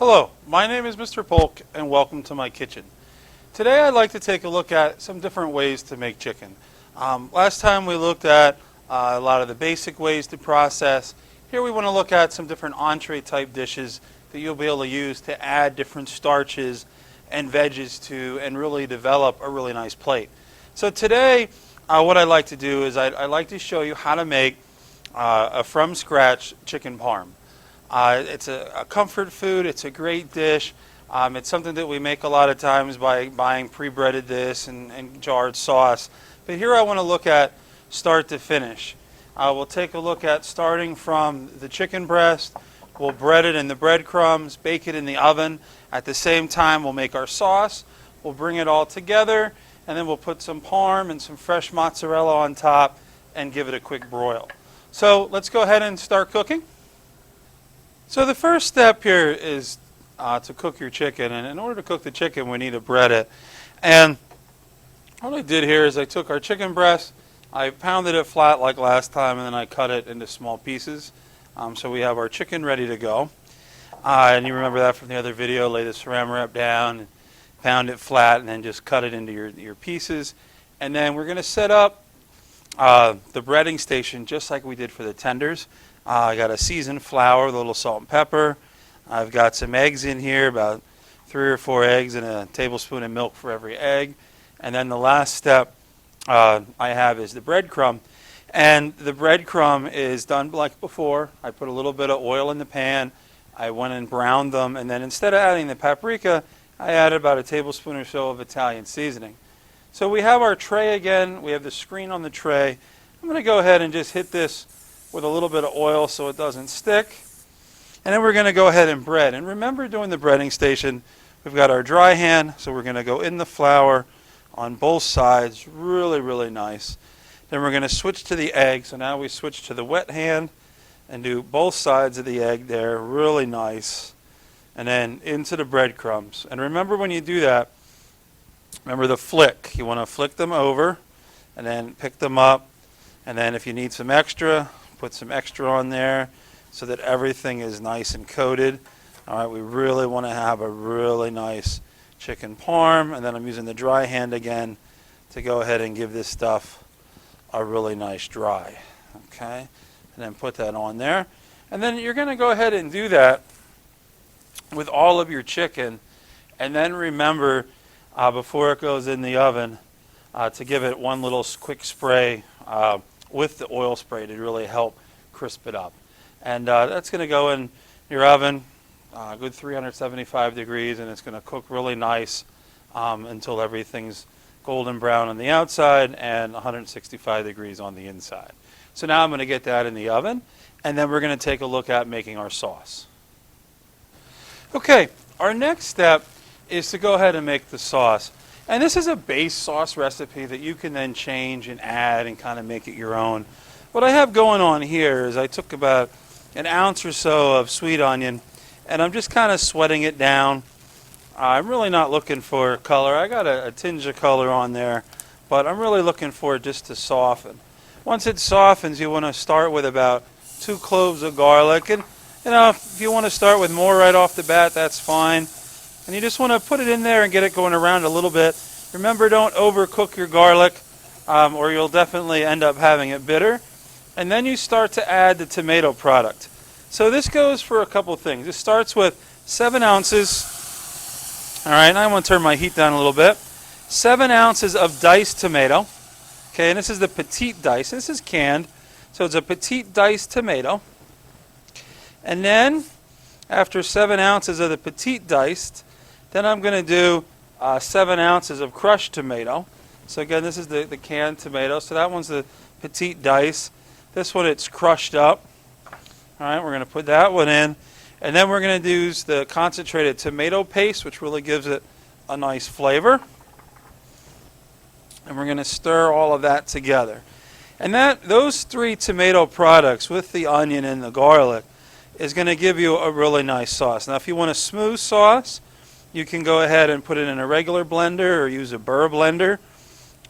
Hello, my name is Mr. Polk and welcome to my kitchen. Today I'd like to take a look at some different ways to make chicken. Last time we looked at a lot of the basic ways to process. Here we want to look at some different entree type dishes that you'll be able to use to add different starches and veggies to and really develop a really nice plate. So today what I'd like to do is I'd like to show you how to make a from scratch chicken parm. It's a comfort food. It's a great dish. It's something that we make a lot of times by buying pre-breaded this and jarred sauce. But here I want to look at start to finish. We'll take a look at starting from the chicken breast. We'll bread it in the breadcrumbs, bake it in the oven. At the same time, we'll make our sauce. We'll bring it all together, and then we'll put some parm and some fresh mozzarella on top and give it a quick broil. So let's go ahead and start cooking. So the first step here is to cook your chicken, and in order to cook the chicken we need to bread it. And what I did here is I took our chicken breast, I pounded it flat like last time, and then I cut it into small pieces. So we have our chicken ready to go. And you remember that from the other video, lay the saran wrap down, and pound it flat, and then just cut it into your pieces. And then we're going to set up the breading station just like we did for the tenders. I got a seasoned flour with a little salt and pepper. I've got some eggs in here, about 3 or 4 eggs and a tablespoon of milk for every egg. And then the last step I have is the breadcrumb. And the breadcrumb is done like before. I put a little bit of oil in the pan. I went and browned them. And then instead of adding the paprika, I added about a tablespoon or so of Italian seasoning. So we have our tray again. We have the screen on the tray. I'm going to go ahead and just hit this with a little bit of oil so it doesn't stick. And then we're going to go ahead and bread. And remember, doing the breading station, we've got our dry hand, so we're going to go in the flour on both sides, really, really nice. Then we're going to switch to the egg. So now we switch to the wet hand and do both sides of the egg there, really nice. And then into the breadcrumbs. And remember, when you do that, remember the flick. You want to flick them over and then pick them up. And then if you need some extra, put some extra on there so that everything is nice and coated. All right, we really want to have a really nice chicken parm. And then I'm using the dry hand again to go ahead and give this stuff a really nice dry. Okay, and then put that on there. And then you're going to go ahead and do that with all of your chicken. And then remember, before it goes in the oven, to give it one little quick spray with the oil spray to really help crisp it up. And that's going to go in your oven, good 375 degrees, and it's going to cook really nice until everything's golden brown on the outside and 165 degrees on the inside. So now I'm going to get that in the oven, and then we're going to take a look at making our sauce. Okay, our next step is to go ahead and make the sauce. And this is a base sauce recipe that you can then change and add and kind of make it your own. What I have going on here is I took about an ounce or so of sweet onion, and I'm just kind of sweating it down. I'm really not looking for color. I got a tinge of color on there, but I'm really looking for it just to soften. Once it softens, you want to start with about 2 cloves of garlic. And if you want to start with more right off the bat, that's fine. And you just want to put it in there and get it going around a little bit. Remember, don't overcook your garlic or you'll definitely end up having it bitter. And then you start to add the tomato product. So this goes for a couple things. It starts with 7 ounces. All right, now I want to turn my heat down a little bit. 7 ounces of diced tomato. Okay, and this is the petite dice. This is canned, so it's a petite diced tomato. And then, after 7 ounces of the petite diced, then I'm going to do 7 ounces of crushed tomato. So again, this is the canned tomato. So that one's the petite dice. This one, it's crushed up. All right, we're going to put that one in. And then we're going to use the concentrated tomato paste, which really gives it a nice flavor. And we're going to stir all of that together. And those 3 tomato products with the onion and the garlic is going to give you a really nice sauce. Now, if you want a smooth sauce, you can go ahead and put it in a regular blender or use a Burr blender,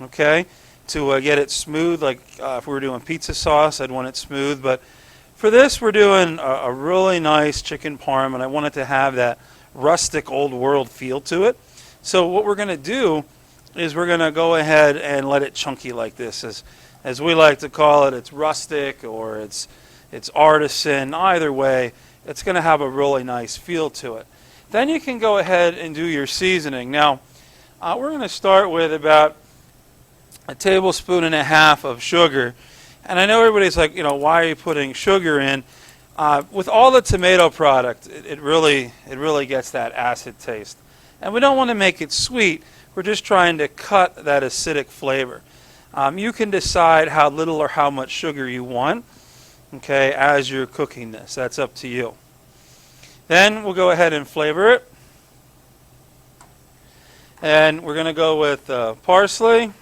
okay, to get it smooth. Like if we were doing pizza sauce, I'd want it smooth. But For this, we're doing a really nice chicken parm, and I want it to have that rustic old world feel to it. So what we're going to do is we're going to go ahead and let it chunky like this. As we like to call it, it's rustic or it's artisan. Either way, it's going to have a really nice feel to it. Then you can go ahead and do your seasoning. Now, we're going to start with about a tablespoon and a half of sugar. And I know everybody's like, why are you putting sugar in? With all the tomato product, it really gets that acid taste. And we don't want to make it sweet. We're just trying to cut that acidic flavor. You can decide how little or how much sugar you want, okay, as you're cooking this. That's up to you. Then we'll go ahead and flavor it. And we're going to go with parsley. All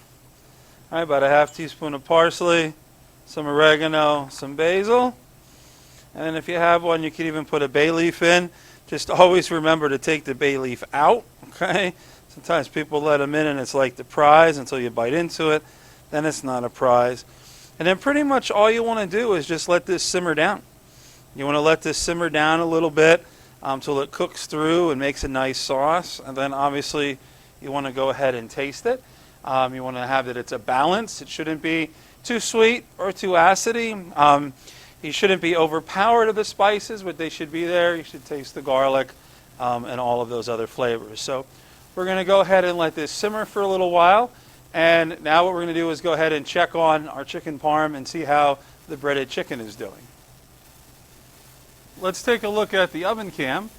right, about a half teaspoon of parsley, some oregano, some basil. And if you have one, you can even put a bay leaf in. Just always remember to take the bay leaf out, okay? Sometimes people let them in and it's like the prize until you bite into it. Then it's not a prize. And then pretty much all you want to do is just let this simmer down. You want to let this simmer down a little bit until it cooks through and makes a nice sauce. And then obviously you want to go ahead and taste it. You want to have that it's a balance. It shouldn't be too sweet or too acidy. You shouldn't be overpowered of the spices, but they should be there. You should taste the garlic and all of those other flavors. So we're going to go ahead and let this simmer for a little while. And now what we're going to do is go ahead and check on our chicken parm and see how the breaded chicken is doing. Let's take a look at the oven cam.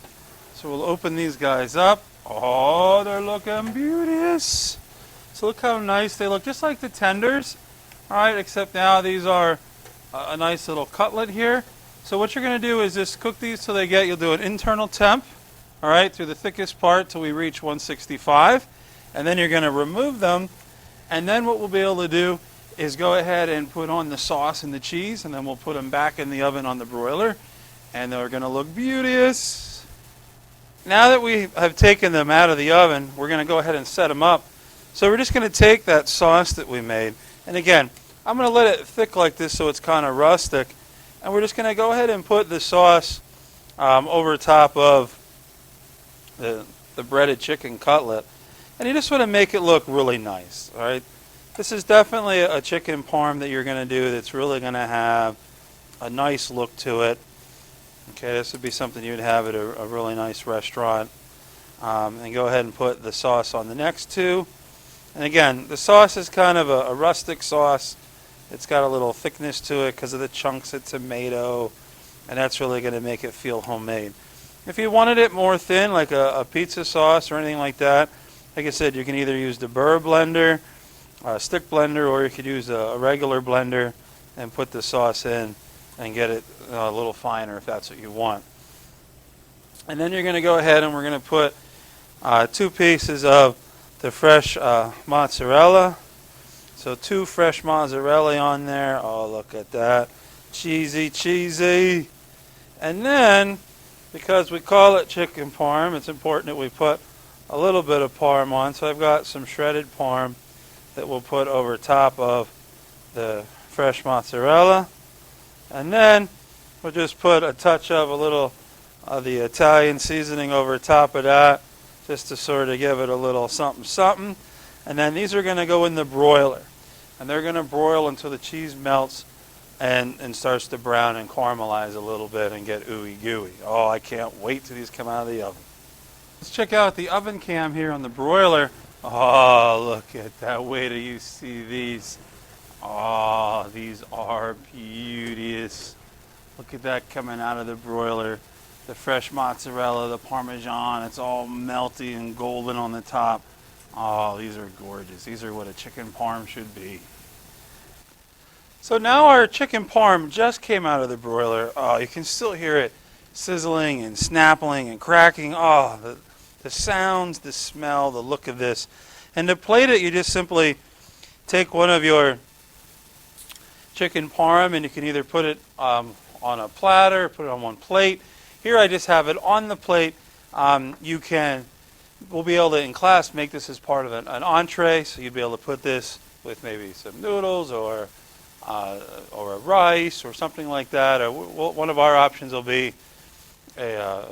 So we'll open these guys up. Oh, they're looking beauteous. So look how nice they look, just like the tenders. All right, except now these are a nice little cutlet here. So what you're going to do is just cook these till you'll do an internal temp, all right, through the thickest part till we reach 165. And then you're going to remove them. And then what we'll be able to do is go ahead and put on the sauce and the cheese, and then we'll put them back in the oven on the broiler. And they're going to look beauteous. Now that we have taken them out of the oven, we're going to go ahead and set them up. So we're just going to take that sauce that we made. And again, I'm going to let it thick like this so it's kind of rustic. And we're just going to go ahead and put the sauce over top of the breaded chicken cutlet. And you just want to make it look really nice. All right. This is definitely a chicken parm that you're going to do that's really going to have a nice look to it. Okay, this would be something you'd have at a really nice restaurant. And go ahead and put the sauce on the next two. And again, the sauce is kind of a rustic sauce. It's got a little thickness to it because of the chunks of tomato. And that's really going to make it feel homemade. If you wanted it more thin, like a pizza sauce or anything like that, like I said, you can either use the burr blender, a stick blender, or you could use a regular blender and put the sauce in and get it a little finer if that's what you want. And then you're going to go ahead and we're going to put 2 pieces of the fresh mozzarella. So 2 fresh mozzarella on there. Oh, look at that. Cheesy, cheesy. And then, because we call it chicken parm, it's important that we put a little bit of parm on. So I've got some shredded parm that we'll put over top of the fresh mozzarella. And then we'll just put a touch of a little of the Italian seasoning over top of that, just to sort of give it a little something something. And then these are going to go in the broiler. And they're going to broil until the cheese melts and starts to brown and caramelize a little bit and get ooey gooey. Oh, I can't wait till these come out of the oven. Let's check out the oven cam here on the broiler. Oh, look at that. Wait till you see these. Oh, these are beauteous. Look at that coming out of the broiler. The fresh mozzarella, the Parmesan, it's all melty and golden on the top. Oh, these are gorgeous. These are what a chicken parm should be. So now our chicken parm just came out of the broiler. Oh, you can still hear it sizzling and snapping and cracking. Oh, the sounds, the smell, the look of this. And to plate it, you just simply take one of your chicken parm and you can either put it on a platter, put it on one plate. Here I just have it on the plate. We'll be able to, in class, make this as part of an entree. So you'd be able to put this with maybe some noodles or or a rice or something like that. Or one of our options will be a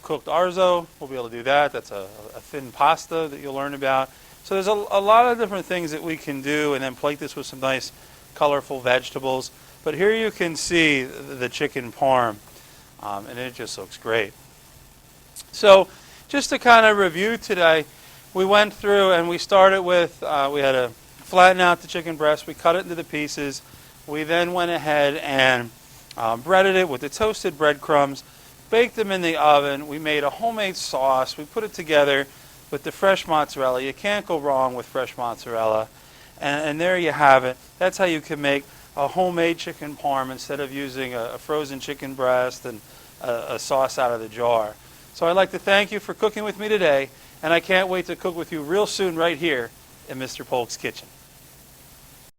cooked orzo. We'll be able to do that. That's a thin pasta that you'll learn about. So there's a lot of different things that we can do, and then plate this with some nice colorful vegetables. But here you can see the chicken parm, and it just looks great. So just to kind of review today, we went through and we started with, we had to flatten out the chicken breast. We cut it into the pieces. We then went ahead and breaded it with the toasted breadcrumbs, baked them in the oven. We made a homemade sauce. We put it together with the fresh mozzarella. You can't go wrong with fresh mozzarella. And there you have it. That's how you can make a homemade chicken parm instead of using a frozen chicken breast and a sauce out of the jar. So I'd like to thank you for cooking with me today, and I can't wait to cook with you real soon right here in Mr. Polk's kitchen.